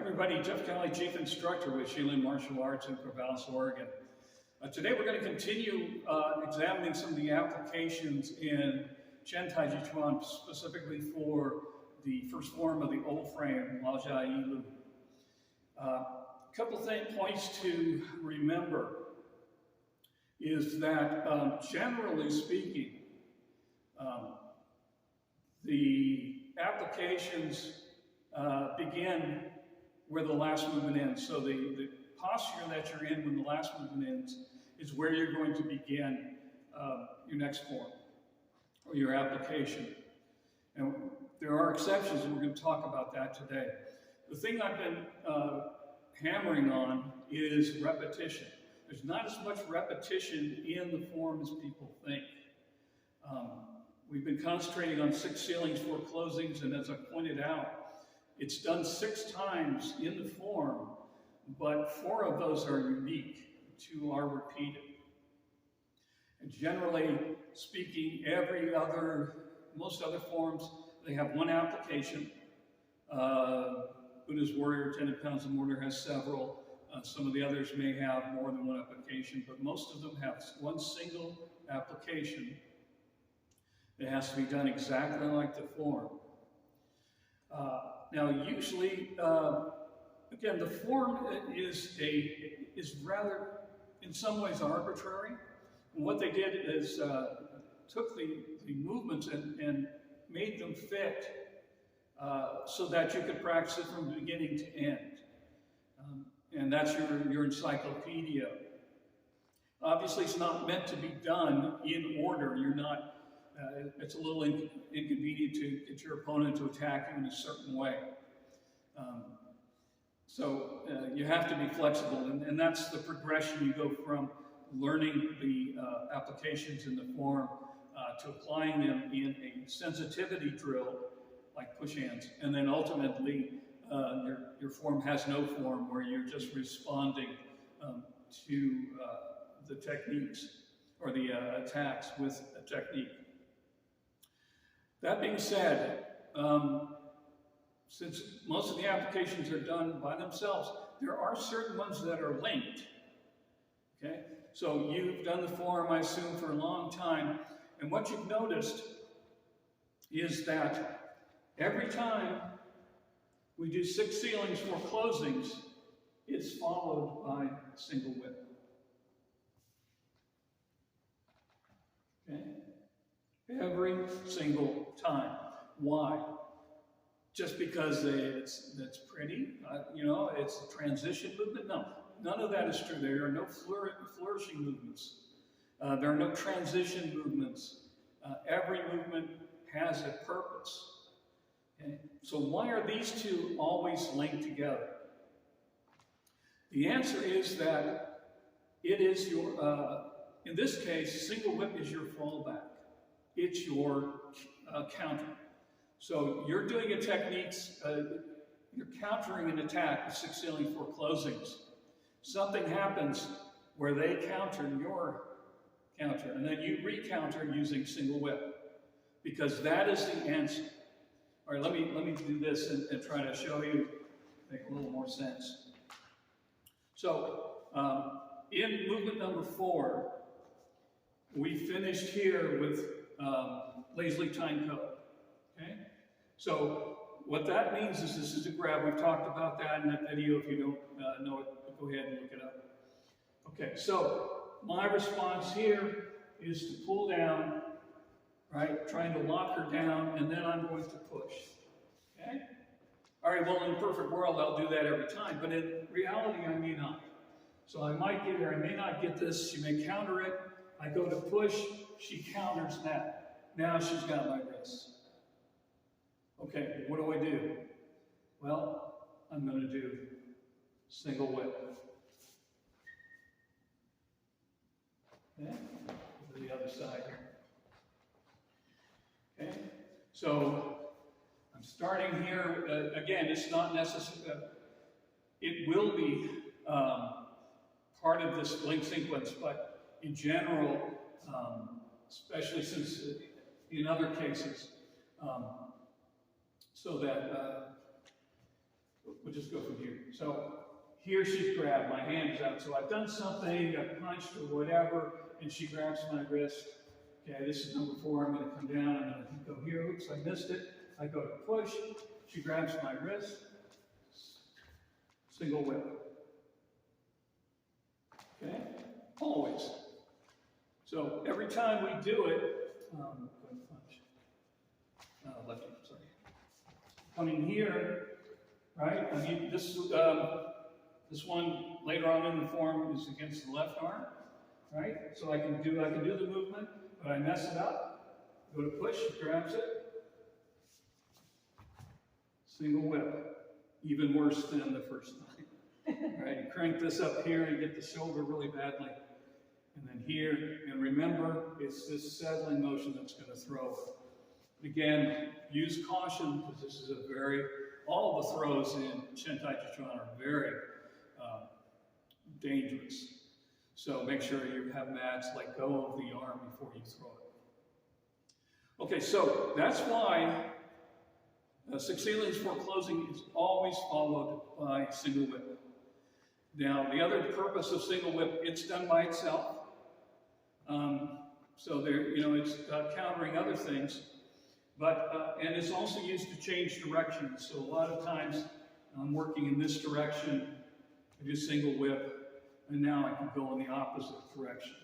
Everybody, Jeff Kelly, Chief Instructor with Yilu Martial Arts in Corvallis, Oregon. Today we're going to continue examining some of the applications in Chen Taijiquan, specifically for the first form of the old frame, laojia yilu. A couple points to remember is that generally speaking, the applications begin where the last movement ends. So the posture that you're in when the last movement ends is where you're going to begin your next form or your application. And there are exceptions, and we're going to talk about that today. The thing I've been hammering on is repetition. There's not as much repetition in the form as people think. We've been concentrating on 6 sealings, 4 closings, and as I pointed out, it's done 6 times in the form, but 4 of those are unique, 2 are repeated. And generally speaking, most other forms, they have 1 application. Buddha's Warrior, 10 pounds of mortar has several. Some of the others may have more than 1 application, but most of them have 1 single application. It has to be done exactly like the form. Now, usually, again, the form is rather, in some ways, arbitrary. And what they did is took the movements and made them fit so that you could practice it from beginning to end. And that's your encyclopedia. Obviously, it's not meant to be done in order. You're not. It's a little inconvenient to get your opponent to attack you in a certain way. So you have to be flexible, and that's the progression. You go from learning the applications in the form to applying them in a sensitivity drill, like push hands, and then ultimately your form has no form, where you're just responding to the techniques or the attacks with a technique. That being said, since most of the applications are done by themselves, there are certain ones that are linked. Okay? So you've done the form, I assume, for a long time, and what you've noticed is that every time we do 6 sealings, 4 closings, it's followed by a single whip. Okay? Every single time. Why? Just because it's pretty? It's a transition movement? No, none of that is true. There are no flourishing movements. There are no transition movements. Every movement has a purpose. Okay? So why are these 2 always linked together? The answer is that it is your, in this case, single whip is your fallback. It's your counter. So you're doing a technique, you're countering an attack with 6 sealings, 4 closings. Something happens where they counter your counter, and then you re-counter using single whip, because that is the answer. All right, let me do this and try to show you, make a little more sense. So in movement number 4, we finished here with Lazily Tying Coat. Okay? So what that means is this is a grab. We've talked about that in that video. If you don't know it, go ahead and look it up. Okay, so my response here is to pull down, right? Trying to lock her down, and then I'm going to push. Okay? All right, well, in a perfect world, I'll do that every time, but in reality, I may not. So I might get her, I may not get this. She may counter it. I go to push, she counters that. Now she's got my wrist. Okay, what do I do? Well, I'm going to do single whip. Okay, to the other side here. Okay, so I'm starting here. Again, it's not necessary. It will be part of this link sequence, but in general, especially since in other cases, so that we'll just go from here. So here she's grabbed, my hand is out. So I've done something, I've punched or whatever, and she grabs my wrist. Okay, this is number 4. I'm going to come down, I'm going to go here. Oops, I missed it. I go to push. She grabs my wrist. Single whip. Okay, always. So every time we do it, lefty, sorry. Coming here, right? I mean, this one later on in the form is against the left arm, right? So I can do the movement, but I mess it up. Go to push, she grabs it. Single whip, even worse than the first time. Right? You crank this up here and get the shoulder really badly. And then here, and remember, it's this settling motion that's going to throw it. Again, use caution because this is all the throws in Chen Taijiquan are very dangerous. So make sure you have mats, let go of the arm before you throw it. Okay, so that's why Six Sealings for closing is always followed by single whip. Now, the other purpose of single whip, it's done by itself. So there, it's countering other things, but and it's also used to change directions. So a lot of times, I'm working in this direction, I do single whip, and now I can go in the opposite direction.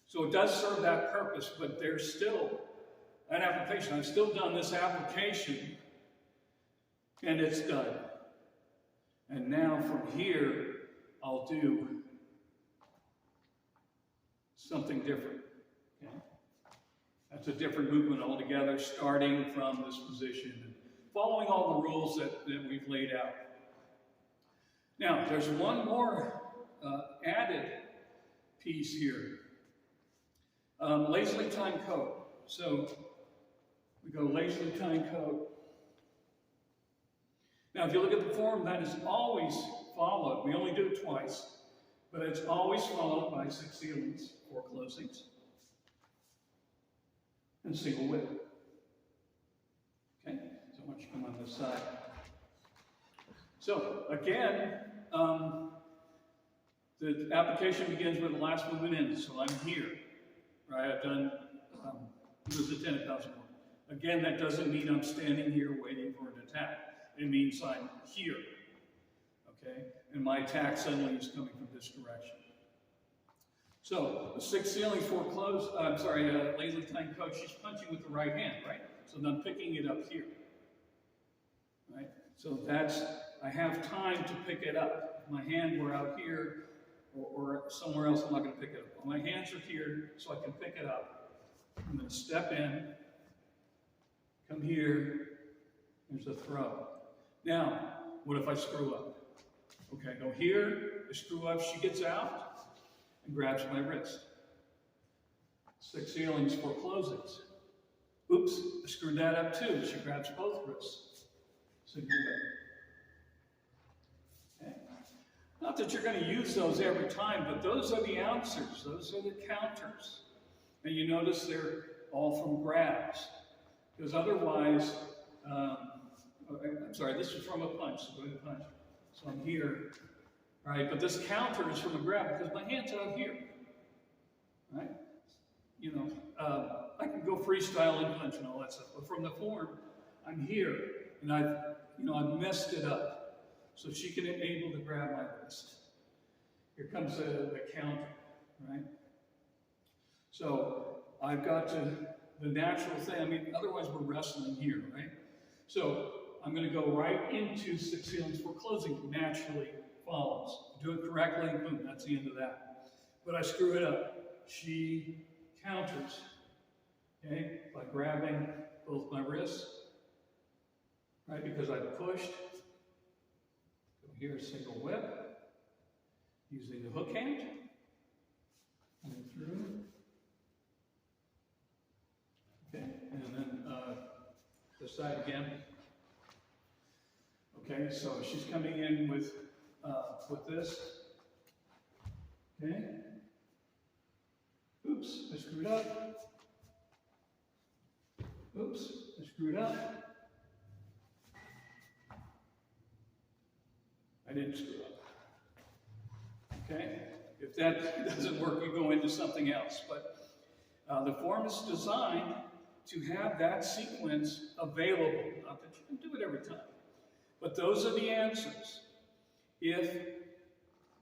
So it does serve that purpose, but there's still an application. I've still done this application, and it's done. And now from here, I'll do something different. Okay? That's a different movement altogether, starting from this position, and following all the rules that we've laid out. Now, there's one more added piece here. Lazily Tying Coat. So we go lazily tying coat. Now, if you look at the form, that is always followed. We only do it twice, but it's always followed by 6 sealings, 4 closings, and single whip. Okay, so why don't you come on this side? So again, the application begins with the last movement in. So I'm here, right? I've done this is a 10,000 one. Again, that doesn't mean I'm standing here waiting for an attack. It means I'm here, okay? And my attack suddenly is coming from this direction. So the 6 sealings, 4 close, lazily tying coat, she's punching with the right hand, right? So then I'm picking it up here, right? So I have time to pick it up. If my hand were out here or somewhere else, I'm not going to pick it up. My hands are here, so I can pick it up. I'm going to step in, come here, there's a throw. Now, what if I screw up? Okay, I go here, I screw up, she gets out and grabs my wrist. 6 sealings, 4 closings. Oops, I screwed that up too. She grabs both wrists. Single whip. Okay. Not that you're going to use those every time, but those are the answers. Those are the counters. And you notice they're all from grabs. Because otherwise, I'm sorry, this is from a punch, so go ahead and punch. So I'm here, right? But this counter is from a grab because my hand's out here, right? I can go freestyle and punch and all that stuff, but from the form, I'm here, and I've messed it up. So she can able to grab my wrist. Here comes the counter, right? So I've got the natural thing. I mean, otherwise we're wrestling here, right? So I'm going to go right into 6 sealings, 4 closing. Naturally follows. Do it correctly, boom, that's the end of that. But I screw it up. She counters, okay, by grabbing both my wrists, right, because I pushed. Go here, single whip, using the hook hand, and through. Okay, and then this side again. Okay, so she's coming in with this. Okay. Oops, I screwed up. Oops, I screwed up. I didn't screw up. Okay? If that doesn't work, you go into something else. But the form is designed to have that sequence available. Not that you can do it every time. But those are the answers. If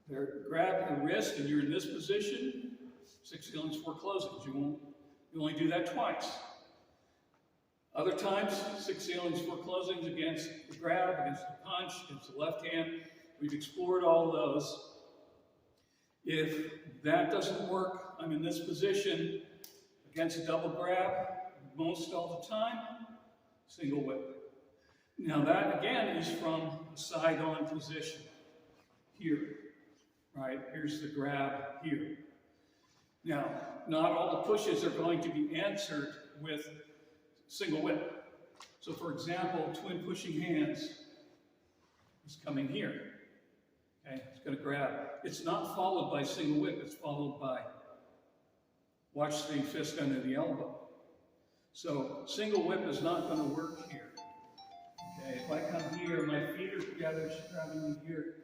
they're grabbing the wrist and you're in this position, 6 sealings, 4 closings. You only do that twice. Other times, 6 sealings, 4 closings against the grab, against the punch, against the left hand. We've explored all those. If that doesn't work, I'm in this position against a double grab, most all the time, single whip. Now that, again, is from a side-on position. Here, right? Here's the grab here. Now, not all the pushes are going to be answered with single whip. So, for example, twin pushing hands is coming here. Okay, it's going to grab. It's not followed by single whip. It's followed by watch the fist under the elbow. So, single whip is not going to work here. Okay, if I come here, my feet are together, she's grabbing me here.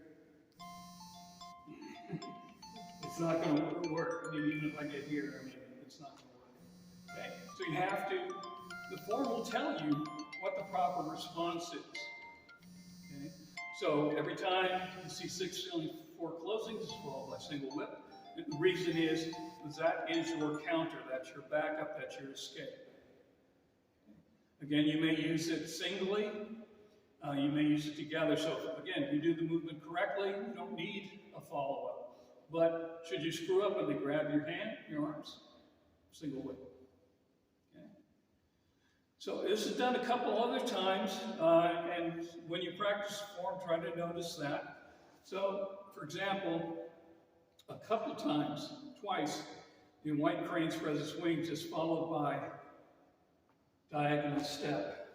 It's not going to work. I mean, even if I get here, I mean, it's not going to work. Okay, so you have to. The form will tell you what the proper response is. Okay? So every time you see 6 sealings, 4 closings, it's followed by single whip. And the reason is that is your counter, that's your backup, that's your escape. Again, you may use it singly, you may use it together. So again, if you do the movement correctly, you don't need a follow-up. But should you screw up and they grab your hand, your arms, single whip. So this is done a couple other times, and when you practice form, try to notice that. So, for example, a couple times, twice, in white crane spreads its wings is followed by diagonal step.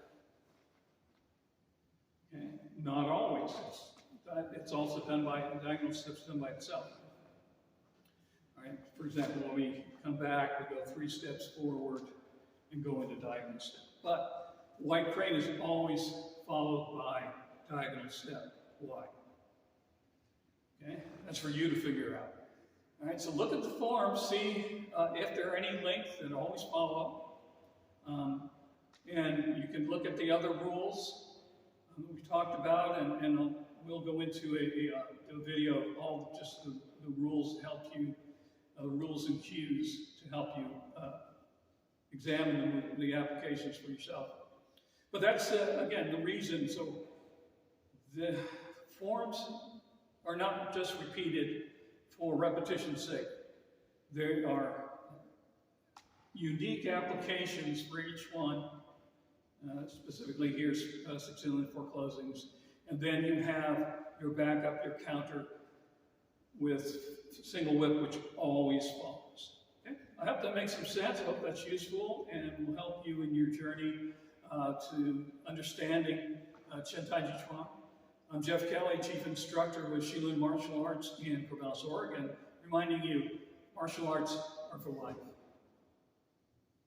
Okay? Not always. It's also done by diagonal steps done by itself. All right? For example, when we come back, we go 3 steps forward and go into diagonal step. But white crane is always followed by diagonal step. Why? Okay, that's for you to figure out. All right, so look at the form, see if there are any links that always follow. And you can look at the other rules we talked about, and we'll go into a video of all just the rules to help you, rules and cues to help you examine the applications for yourself. But that's, again, the reason. So the forms are not just repeated for repetition's sake. There are unique applications for each one, specifically here, 6 sealings, 4 closings. And then you have your backup, your counter with single whip, which always follows. I hope that makes some sense. I hope that's useful and will help you in your journey to understanding Chen Taijiquan. I'm Jeff Kelly, Chief Instructor with Yilu Martial Arts in Corvallis, Oregon, reminding you, martial arts are for life.